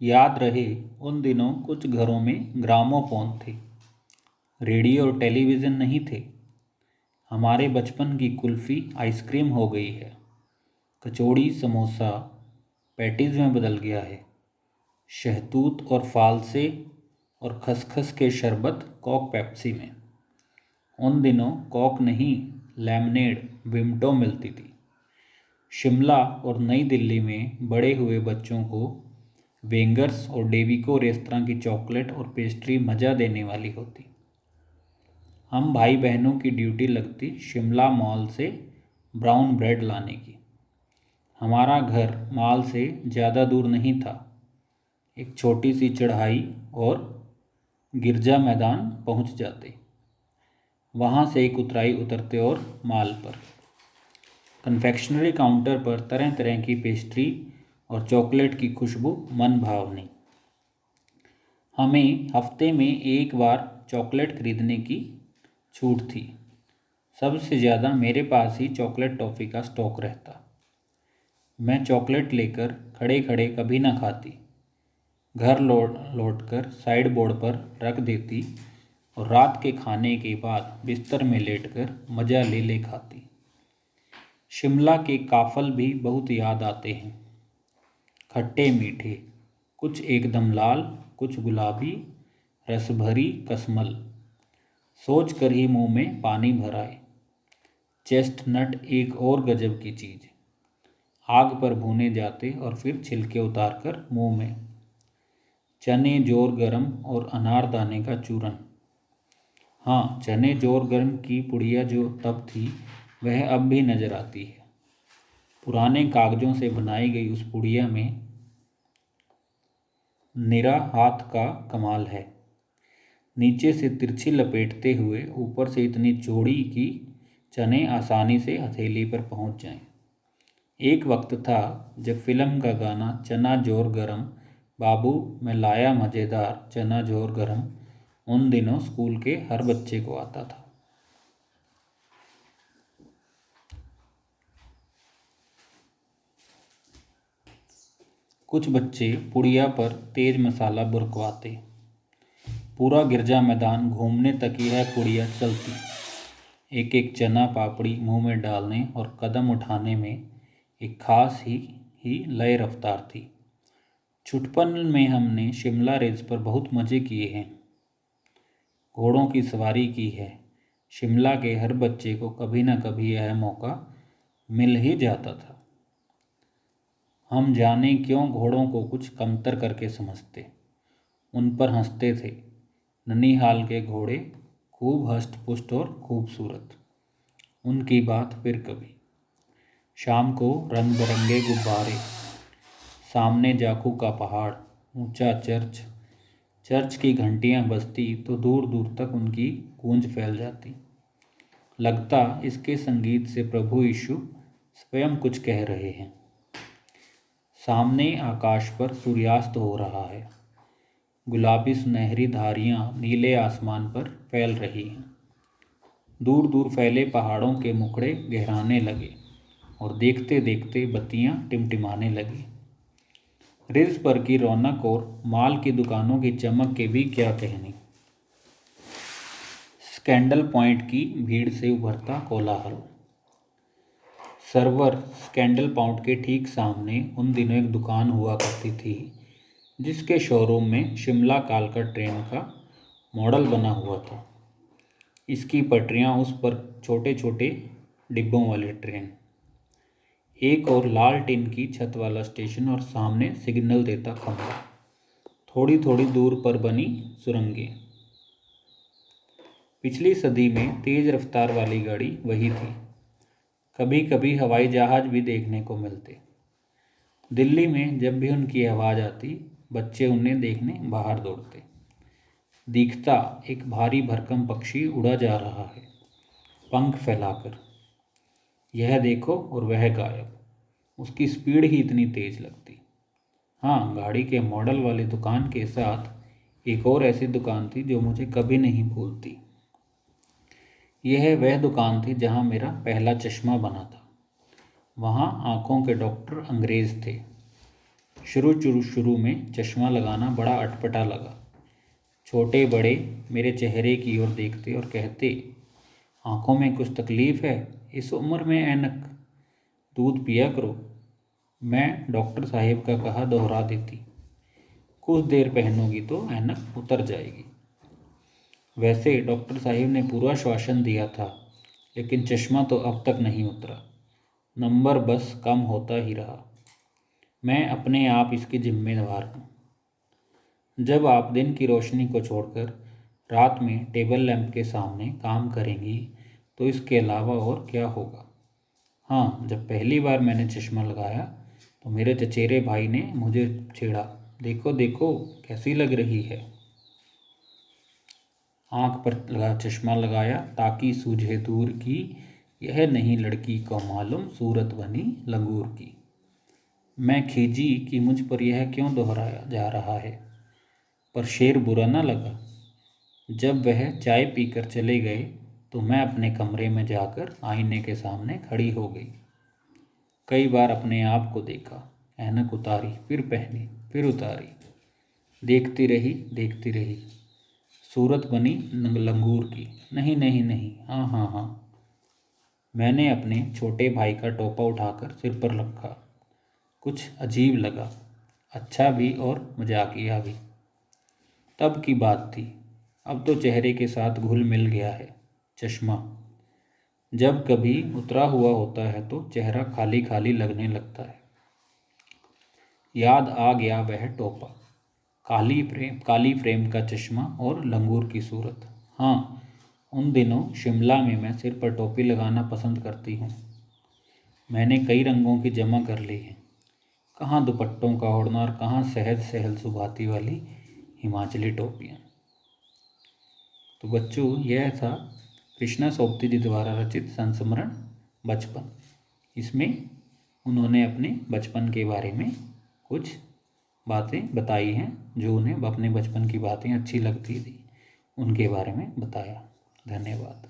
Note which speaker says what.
Speaker 1: याद रहे उन दिनों कुछ घरों में ग्रामोफोन थे। रेडियो और टेलीविज़न नहीं थे। हमारे बचपन की कुल्फ़ी आइसक्रीम हो गई है। कचौड़ी समोसा पैटीज़ में बदल गया है। शहतूत और फालसे और खसखस के शरबत कॉक पेप्सी में। उन दिनों कॉक नहीं, लेमनेड विमटो मिलती थी। शिमला और नई दिल्ली में बड़े हुए बच्चों को वेंगर्स और डेविको रेस्तरां की चॉकलेट और पेस्ट्री मज़ा देने वाली होती। हम भाई बहनों की ड्यूटी लगती शिमला मॉल से ब्राउन ब्रेड लाने की। हमारा घर मॉल से ज़्यादा दूर नहीं था। एक छोटी सी चढ़ाई और गिरजा मैदान पहुंच जाते। वहां से एक उतराई उतरते और मॉल पर कन्फेक्शनरी काउंटर पर तरह तरह की पेस्ट्री और चॉकलेट की खुशबू मन भावनी। हमें हफ्ते में एक बार चॉकलेट खरीदने की छूट थी। सबसे ज़्यादा मेरे पास ही चॉकलेट टॉफ़ी का स्टॉक रहता। मैं चॉकलेट लेकर खड़े खड़े कभी ना खाती। घर लौट कर साइड बोर्ड पर रख देती और रात के खाने के बाद बिस्तर में लेटकर मज़ा ले ले खाती। शिमला के काफ़ल भी बहुत याद आते हैं। खट्टे मीठे, कुछ एकदम लाल, कुछ गुलाबी, रसभरी कसमल। सोच कर ही मुंह में पानी भर आए। चेस्टनट एक और गजब की चीज़। आग पर भुने जाते और फिर छिलके उतार कर मुँह में। चने जोर गरम और अनारदाने का चूरन। हाँ, चने जोर गरम की पुड़िया जो तब थी वह अब भी नज़र आती है। पुराने कागज़ों से बनाई गई उस पुड़िया में निरा हाथ का कमाल है। नीचे से तिरछी लपेटते हुए ऊपर से इतनी चौड़ी कि चने आसानी से हथेली पर पहुंच जाएं। एक वक्त था जब फिल्म का गाना चना जोर गरम बाबू मैं लाया मज़ेदार चना जोर गरम उन दिनों स्कूल के हर बच्चे को आता था। कुछ बच्चे पुड़िया पर तेज मसाला बुरकवाते। पूरा गिरजा मैदान घूमने तक यह पुड़िया चलती। एक एक चना पापड़ी मुंह में डालने और कदम उठाने में एक खास ही लय रफ्तार थी। छुटपन में हमने शिमला रेस पर बहुत मज़े किए हैं। घोड़ों की सवारी की है। शिमला के हर बच्चे को कभी न कभी यह मौका मिल ही जाता था। हम जाने क्यों घोड़ों को कुछ कमतर करके समझते। उन पर हंसते थे। ननिहाल के घोड़े खूब हष्ट पुष्ट और खूबसूरत। उनकी बात फिर कभी। शाम को रंग बिरंगे गुब्बारे, सामने जाखू का पहाड़, ऊंचा चर्च। चर्च की घंटियां बजती तो दूर दूर तक उनकी गूंज फैल जाती। लगता इसके संगीत से प्रभु यीशु स्वयं कुछ कह रहे हैं। सामने आकाश पर सूर्यास्त हो रहा है। गुलाबी सुनहरी धारियां नीले आसमान पर फैल रही हैं। दूर दूर फैले पहाड़ों के मुखड़े गहराने लगे और देखते देखते बत्तियां टिमटिमाने लगी। रिज पर की रौनक और माल की दुकानों की चमक के भी क्या कहने। स्कैंडल पॉइंट की भीड़ से उभरता कोलाहल। सर्वर स्कैंडल पॉइंट के ठीक सामने उन दिनों एक दुकान हुआ करती थी जिसके शोरूम में शिमला कालका ट्रेन का मॉडल बना हुआ था। इसकी पटरियां, उस पर छोटे छोटे डिब्बों वाली ट्रेन, एक और लाल टिन की छत वाला स्टेशन और सामने सिग्नल देता खंभा। थोड़ी थोड़ी दूर पर बनी सुरंगें। पिछली सदी में तेज़ रफ्तार वाली गाड़ी वही थी। कभी कभी हवाई जहाज़ भी देखने को मिलते। दिल्ली में जब भी उनकी आवाज़ आती बच्चे उन्हें देखने बाहर दौड़ते। दिखता एक भारी भरकम पक्षी उड़ा जा रहा है पंख फैलाकर। यह देखो और वह गायब। उसकी स्पीड ही इतनी तेज़ लगती। हाँ, गाड़ी के मॉडल वाली दुकान के साथ एक और ऐसी दुकान थी जो मुझे कभी नहीं भूलती। यह वह दुकान थी जहाँ मेरा पहला चश्मा बना था। वहाँ आँखों के डॉक्टर अंग्रेज़ थे। शुरू में चश्मा लगाना बड़ा अटपटा लगा। छोटे बड़े मेरे चेहरे की ओर देखते और कहते, आंखों में कुछ तकलीफ़ है, इस उम्र में ऐनक, दूध पिया करो। मैं डॉक्टर साहिब का कहा दोहरा देती, कुछ देर पहनोगी तो ऐनक उतर जाएगी। वैसे डॉक्टर साहिब ने पूरा श्वासन दिया था, लेकिन चश्मा तो अब तक नहीं उतरा। नंबर बस कम होता ही रहा। मैं अपने आप इसकी जिम्मेदार हूँ। जब आप दिन की रोशनी को छोड़कर रात में टेबल लैंप के सामने काम करेंगी तो इसके अलावा और क्या होगा। हाँ, जब पहली बार मैंने चश्मा लगाया तो मेरे चचेरे भाई ने मुझे छेड़ा, देखो देखो कैसी लग रही है। आँख पर चश्मा लगाया ताकि सूझे दूर की, यह नहीं लड़की को मालूम सूरत बनी लंगूर की। मैं खीजी कि मुझ पर यह क्यों दोहराया जा रहा है, पर शेर बुरा न लगा। जब वह चाय पीकर चले गए तो मैं अपने कमरे में जाकर आईने के सामने खड़ी हो गई। कई बार अपने आप को देखा, ऐनक उतारी, फिर पहनी, फिर उतारी, देखती रही, सूरत बनी लंगूर की। नहीं नहीं नहीं, हाँ हाँ हाँ। मैंने अपने छोटे भाई का टोपा उठाकर सिर पर रखा। कुछ अजीब लगा, अच्छा भी और मजाकिया भी। तब की बात थी, अब तो चेहरे के साथ घुल मिल गया है चश्मा। जब कभी उतरा हुआ होता है तो चेहरा खाली खाली लगने लगता है। याद आ गया वह टोपा, काली फ्रेम का चश्मा और लंगूर की सूरत। हाँ, उन दिनों शिमला में मैं सिर पर टोपी लगाना पसंद करती हूँ। मैंने कई रंगों की जमा कर ली है, कहाँ दुपट्टों का ओढ़ना और कहाँ सहज सहल सुभाती वाली हिमाचली टोपियाँ। तो बच्चों, यह था कृष्णा सोपती जी द्वारा रचित संस्मरण बचपन। इसमें उन्होंने अपने बचपन के बारे में कुछ बातें बताई हैं, जो उन्हें अपने बचपन की बातें अच्छी लगती थी, उनके बारे में बताया। धन्यवाद।